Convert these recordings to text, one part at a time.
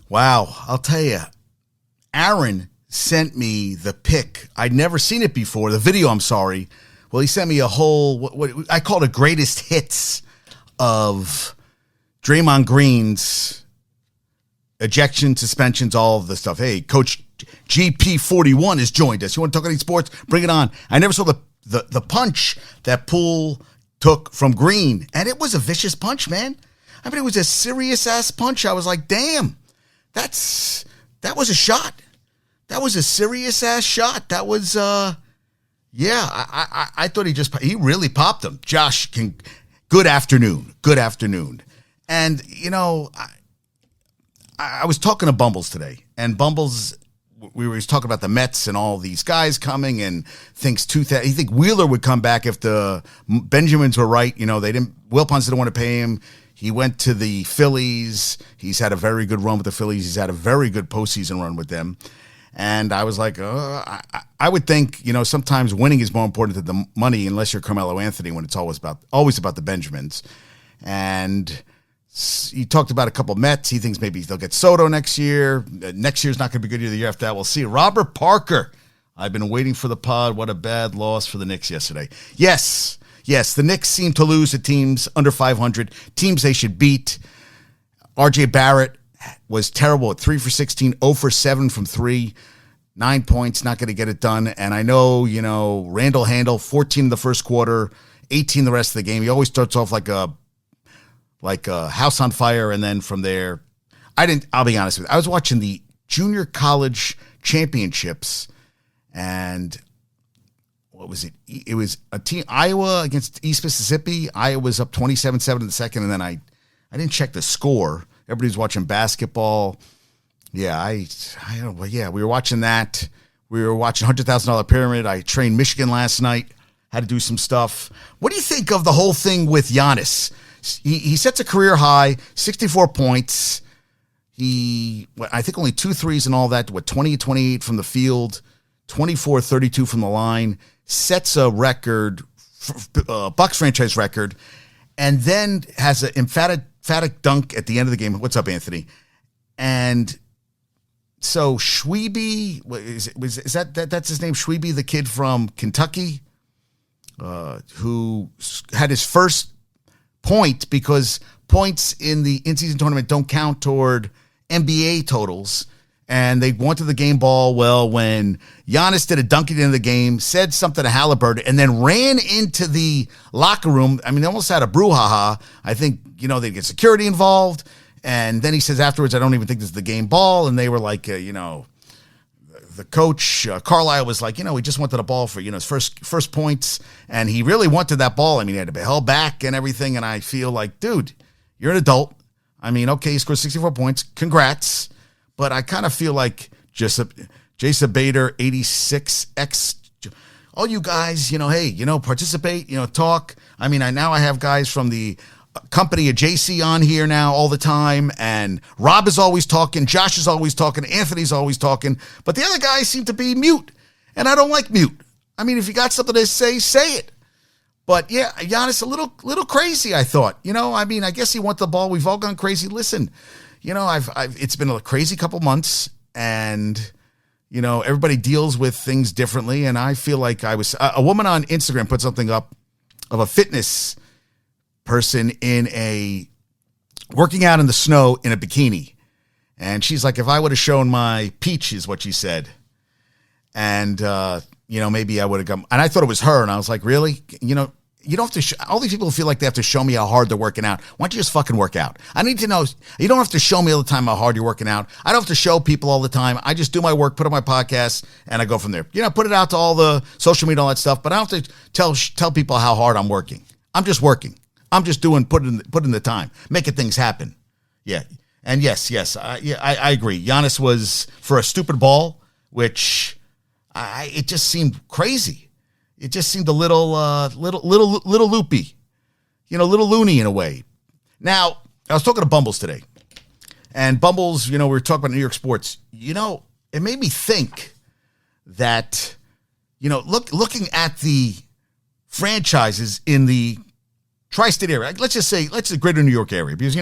Wow, I'll tell you, Aaron sent me the pic. I'd never seen it before, the video, I'm sorry. Well, he sent me a whole, what I call the greatest hits of Draymond Green's ejection, suspensions, all of the stuff. Hey, Coach GP41 has joined us. You want to talk any sports? Bring it on. I never saw the punch that Poole took from Green, and it was a vicious punch, man. I mean, it was a serious-ass punch. I was like, damn, that was a shot. That was a serious-ass shot. That was, I thought he really popped him. Josh, good afternoon. Good afternoon. And, you know, I was talking to Bumbles today, and Bumbles, we were talking about the Mets and all these guys coming, and thinks he think Wheeler would come back if the Benjamins were right. You know, Wilpons didn't want to pay him. He went to the Phillies. He's had a very good run with the Phillies. He's had a very good postseason run with them. And I was like, I would think, you know, sometimes winning is more important than the money, unless you're Carmelo Anthony, when it's always about the Benjamins. And he talked about a couple Mets. He thinks maybe they'll get Soto next year. Next year's not going to be good year. The year after that, we'll see. Robert Parker. I've been waiting for the pod. What a bad loss for the Knicks yesterday. Yes, the Knicks seem to lose to teams under 500, teams they should beat. RJ Barrett was terrible at 3 for 16, 0 for 7 from 3. 9 points, not going to get it done. And I know, you know, Randall Handle, 14 in the first quarter, 18 the rest of the game. He always starts off like a house on fire, and then from there, I'll be honest with you, I was watching the junior college championships, and what was it? It was a team, Iowa against East Mississippi. Iowa was up 27-7 in the second, and then I didn't check the score. Everybody's watching basketball. Yeah, we were watching that. We were watching $100,000 Pyramid. I trained Michigan last night. Had to do some stuff. What do you think of the whole thing with Giannis? He sets a career high, 64 points. I think only 2 threes and all that. 20-28 from the field, 24-32 from the line. Sets a record, Bucks franchise record, and then has an emphatic dunk at the end of the game. What's up, Anthony? And so Schwebe, is that's his name? Schwebe, the kid from Kentucky, who had his first point, because points in the in-season tournament don't count toward NBA totals. And they wanted the game ball. Well, when Giannis did a dunk at the end of the game, said something to Halliburton, and then ran into the locker room. I mean, they almost had a brouhaha. I think, you know, they'd get security involved. And then he says afterwards, I don't even think this is the game ball. And they were like, you know, the coach, Carlisle, was like, you know, he just wanted a ball for, you know, his first points. And he really wanted that ball. I mean, he had to be held back and everything. And I feel like, dude, you're an adult. I mean, okay, he scored 64 points. Congrats. But I kind of feel like Jason Bader, 86X, all you guys, you know, hey, you know, participate, you know, talk. I mean, I have guys from the company of JC on here now all the time, and Rob is always talking, Josh is always talking, Anthony's always talking, but the other guys seem to be mute, and I don't like mute. I mean, if you got something to say it. But yeah, Giannis a little crazy, I thought. You know, I mean, I guess he wanted the ball. We've all gone crazy. Listen, you know, it's been a crazy couple months, and you know, everybody deals with things differently. And I feel like a woman on Instagram put something up of a fitness person working out in the snow in a bikini. And she's like, if I would have shown my peach, is what she said. And, you know, maybe I would have come. And I thought it was her. And I was like, really? You know, you don't have to, all these people feel like they have to show me how hard they're working out. Why don't you just fucking work out? I need to know, you don't have to show me all the time how hard you're working out. I don't have to show people all the time. I just do my work, put on my podcast, and I go from there. You know, put it out to all the social media, all that stuff, but I don't have to tell people how hard I'm working. I'm just working. I'm just putting the time, making things happen. Yeah. And yes, I agree. Giannis was, for a stupid ball, which it just seemed crazy. It just seemed a little loopy, you know, a little loony in a way. Now, I was talking to Bumbles today, and Bumbles, you know, we were talking about New York sports. You know, it made me think that, you know, looking at the franchises in the tri-state area. Let's just say greater New York area, because,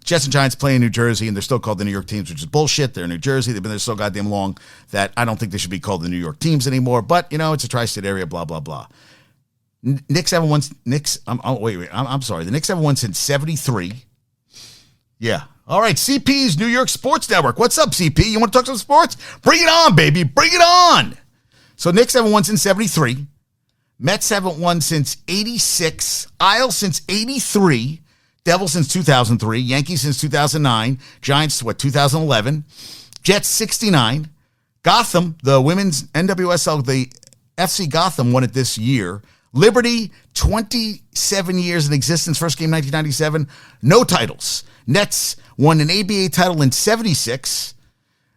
Jets and Giants play in New Jersey, and they're still called the New York teams, which is bullshit. They're in New Jersey. They've been there so goddamn long that I don't think they should be called the New York teams anymore. But, it's a tri-state area, blah, blah, blah. Knicks haven't won. I'm sorry. The Knicks haven't won since 73. Yeah. All right. CP's New York Sports Network. What's up, CP? You want to talk some sports? Bring it on, baby. Bring it on. So Knicks haven't won since 73. Mets haven't won since 86. Isles since 83. Devils since 2003. Yankees since 2009. Giants, 2011. Jets, 69. Gotham, the women's NWSL, the FC Gotham won it this year. Liberty, 27 years in existence. First game, 1997. No titles. Nets won an ABA title in 76.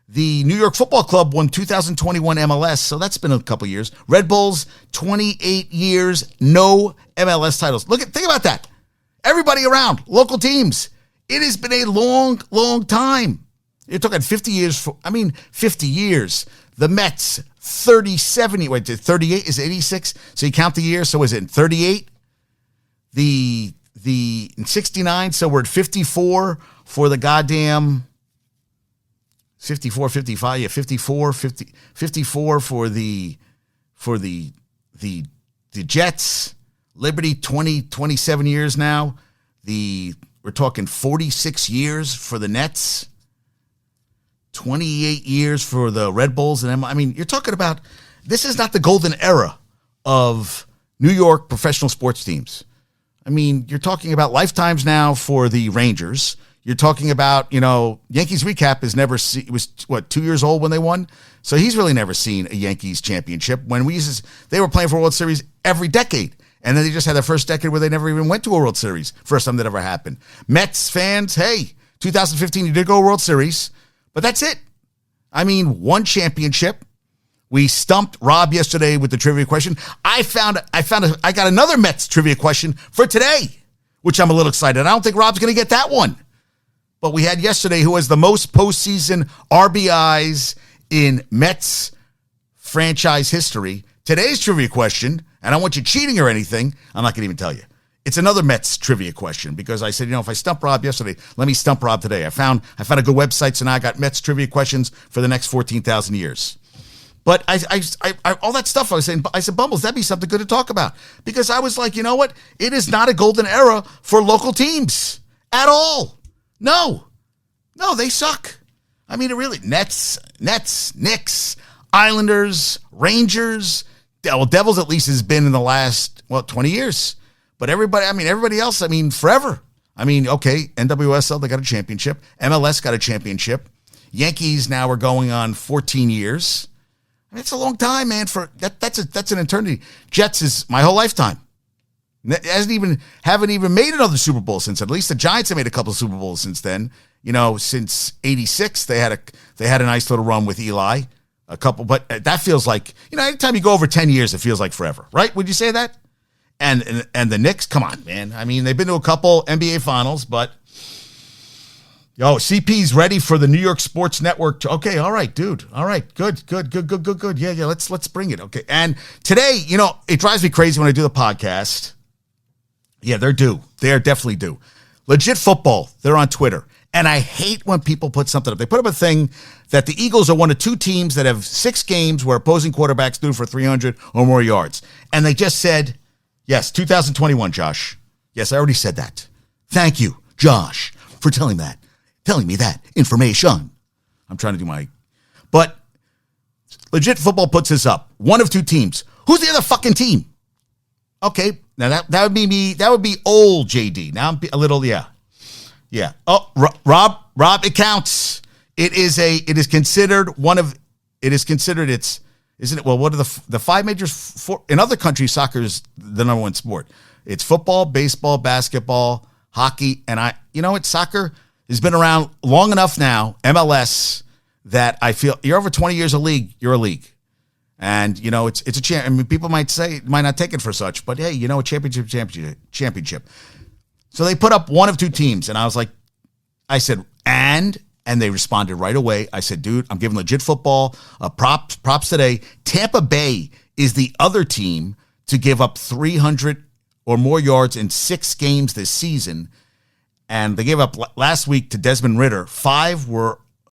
The New York Football Club won 2021 MLS, so that's been a couple years. Red Bulls, 28 years, no MLS titles. Think about that. Everybody around, local teams. It has been a long, long time. You're talking 50 years. 50 years. The Mets, 38, is it 86? So you count the year, so is it 38? The 69, so we're at 54 for the goddamn 54, 55, yeah, 54, 50, 54 for the Jets. Liberty, 27 years now. We're talking 46 years for the Nets. 28 years for the Red Bulls. And you're talking about, this is not the golden era of New York professional sports teams. You're talking about lifetimes now for the Rangers. You're talking about, Yankees recap was 2 years old when they won. So he's really never seen a Yankees championship when they were playing for a World Series every decade. And then they just had their first decade where they never even went to a World Series. First time that ever happened. Mets fans, hey, 2015, you did go World Series, but that's it. One championship. We stumped Rob yesterday with the trivia question. I got another Mets trivia question for today, which I'm a little excited. I don't think Rob's going to get that one. But we had yesterday who has the most postseason RBIs in Mets franchise history. Today's trivia question, and I don't want you cheating or anything, I'm not going to even tell you. It's another Mets trivia question because I said, if I stumped Rob yesterday, let me stump Rob today. I found a good website, so now I got Mets trivia questions for the next 14,000 years. But I all that stuff I was saying, I said, Bumbles, that'd be something good to talk about. Because I was like, you know what? It is not a golden era for local teams at all. No, they suck. It really, Nets, Knicks, Islanders, Rangers. Well, Devils at least has been in the last, 20 years. But everybody else, forever. Okay, NWSL, they got a championship. MLS got a championship. Yankees now are going on 14 years. It's a long time, man. That's an eternity. Jets is my whole lifetime. Haven't even made another Super Bowl since. At least the Giants have made a couple of Super Bowls since then. Since '86, they had a nice little run with Eli. A couple, but that feels like, anytime you go over 10 years, it feels like forever, right? Would you say that? And the Knicks, come on, man. They've been to a couple NBA finals, but CP's ready for the New York Sports Network. Okay, all right, dude. All right, good. Yeah, let's bring it. Okay, and today, it drives me crazy when I do the podcast. Yeah, they're due. They are definitely due. Legit Football, they're on Twitter. And I hate when people put something up. They put up a thing that the Eagles are one of two teams that have 6 games where opposing quarterbacks threw for 300 or more yards. And they just said, yes, 2021, Josh. Yes, I already said that. Thank you, Josh, for telling me that information. I'm trying to do but Legit Football puts this up. One of two teams. Who's the other fucking team? Okay, now that would be me. That would be old JD. Now I'm a little, yeah. Oh, Rob, it counts. It is considered isn't it? Well, what are the 5 majors in other countries? Soccer is the number one sport. It's football, baseball, basketball, hockey, and soccer has been around long enough now, MLS, that I feel you're over 20 years a league, you're a league. And, it's a champ. People might not take it for such, but hey, a championship. So they put up one of two teams, and I said, and they responded right away. I said, dude, I'm giving Legit Football props today. Tampa Bay is the other team to give up 300 or more yards in 6 games this season. And they gave up last week to Desmond Ridder. 5 were